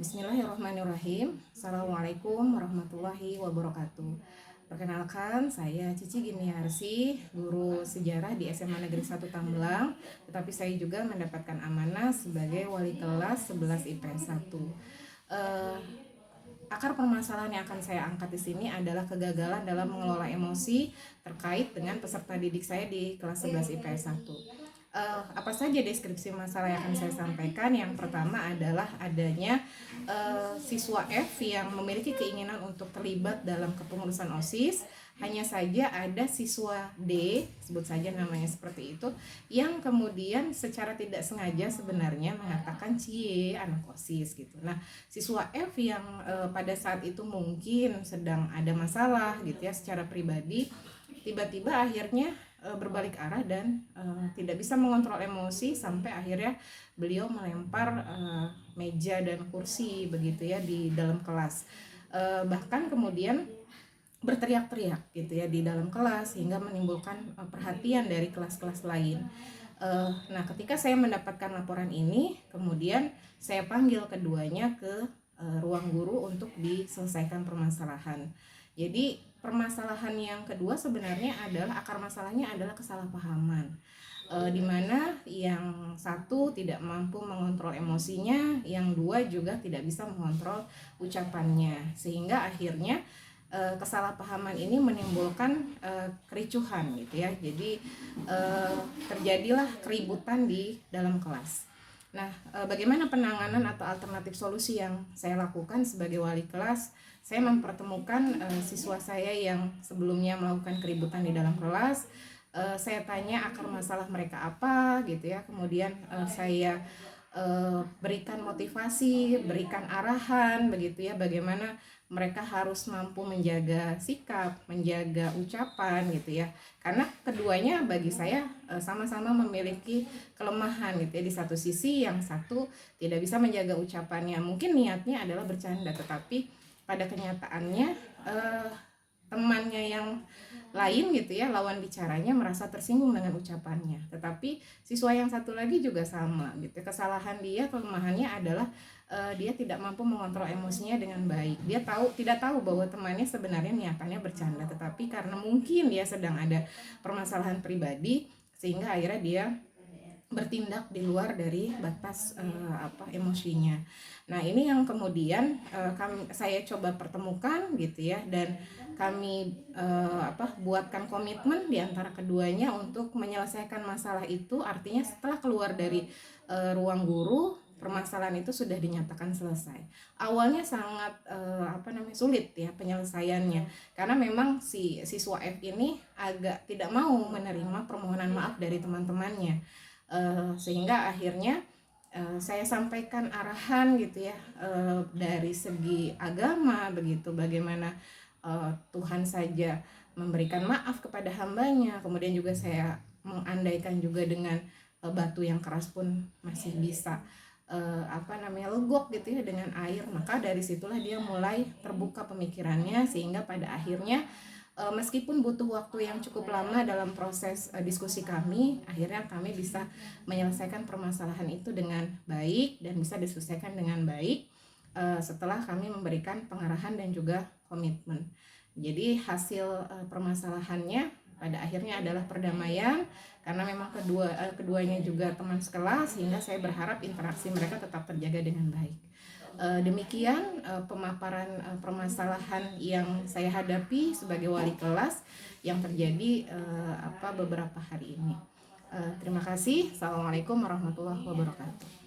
Bismillahirrahmanirrahim. Assalamualaikum warahmatullahi wabarakatuh. Perkenalkan, saya Cici Giniarsi, guru sejarah di SMA Negeri 1 Tambelang. Tetapi saya juga mendapatkan amanah sebagai wali kelas 11 IPS 1. Akar permasalahan yang akan saya angkat di sini adalah kegagalan dalam mengelola emosi terkait dengan peserta didik saya di kelas 11 IPS 1. Apa saja deskripsi masalah yang akan saya sampaikan? Yang pertama adalah adanya siswa F yang memiliki keinginan untuk terlibat dalam kepengurusan OSIS. Hanya saja ada siswa D, sebut saja namanya seperti itu, yang kemudian secara tidak sengaja sebenarnya mengatakan cie anak OSIS gitu. Nah, siswa F yang pada saat itu mungkin sedang ada masalah gitu ya secara pribadi, tiba-tiba akhirnya berbalik arah dan tidak bisa mengontrol emosi sampai akhirnya beliau melempar meja dan kursi begitu ya di dalam kelas, bahkan kemudian berteriak-teriak gitu ya di dalam kelas sehingga menimbulkan perhatian dari kelas-kelas lain. Nah, ketika saya mendapatkan laporan ini, kemudian saya panggil keduanya ke ruang guru untuk diselesaikan permasalahan. Jadi permasalahan yang kedua sebenarnya adalah akar masalahnya adalah kesalahpahaman, di mana yang satu tidak mampu mengontrol emosinya, yang dua juga tidak bisa mengontrol ucapannya, sehingga akhirnya kesalahpahaman ini menimbulkan kericuhan gitu ya. Jadi terjadilah keributan di dalam kelas. Nah, bagaimana penanganan atau alternatif solusi yang saya lakukan sebagai wali kelas? Saya mempertemukan siswa saya yang sebelumnya melakukan keributan di dalam kelas. Saya tanya akar masalah mereka apa gitu ya. Kemudian saya berikan motivasi, berikan arahan begitu ya, bagaimana mereka harus mampu menjaga sikap, menjaga ucapan gitu ya. Karena keduanya bagi saya sama-sama memiliki kelemahan gitu ya. Di satu sisi yang satu tidak bisa menjaga ucapannya, mungkin niatnya adalah bercanda, tetapi pada kenyataannya temannya yang lain gitu ya, lawan bicaranya merasa tersinggung dengan ucapannya. Tetapi siswa yang satu lagi juga sama gitu. Kesalahan dia, kelemahannya adalah dia tidak mampu mengontrol emosinya dengan baik. Dia tidak tahu bahwa temannya sebenarnya niatannya bercanda, tetapi karena mungkin dia sedang ada permasalahan pribadi sehingga akhirnya dia bertindak di luar dari batas emosinya. Nah, ini yang kemudian saya coba pertemukan gitu ya, dan kami buatkan komitmen di antara keduanya untuk menyelesaikan masalah itu. Artinya setelah keluar dari ruang guru, permasalahan itu sudah dinyatakan selesai. Awalnya sangat sulit ya penyelesaiannya, karena memang si siswa F ini agak tidak mau menerima permohonan maaf dari teman-temannya, sehingga akhirnya saya sampaikan arahan gitu ya, dari segi agama begitu, bagaimana Tuhan saja memberikan maaf kepada hambanya. Kemudian juga saya mengandaikan juga dengan batu yang keras pun masih bisa legok gitu ya dengan air. Maka dari situlah dia mulai terbuka pemikirannya, sehingga pada akhirnya meskipun butuh waktu yang cukup lama dalam proses diskusi kami, akhirnya kami bisa menyelesaikan permasalahan itu dengan baik dan bisa diselesaikan dengan baik setelah kami memberikan pengarahan dan juga komitmen. Jadi hasil permasalahannya pada akhirnya adalah perdamaian, karena memang keduanya juga teman sekelas, sehingga saya berharap interaksi mereka tetap terjaga dengan baik. Demikian pemaparan permasalahan yang saya hadapi sebagai wali kelas yang terjadi beberapa hari ini. Terima kasih. Assalamualaikum warahmatullahi wabarakatuh.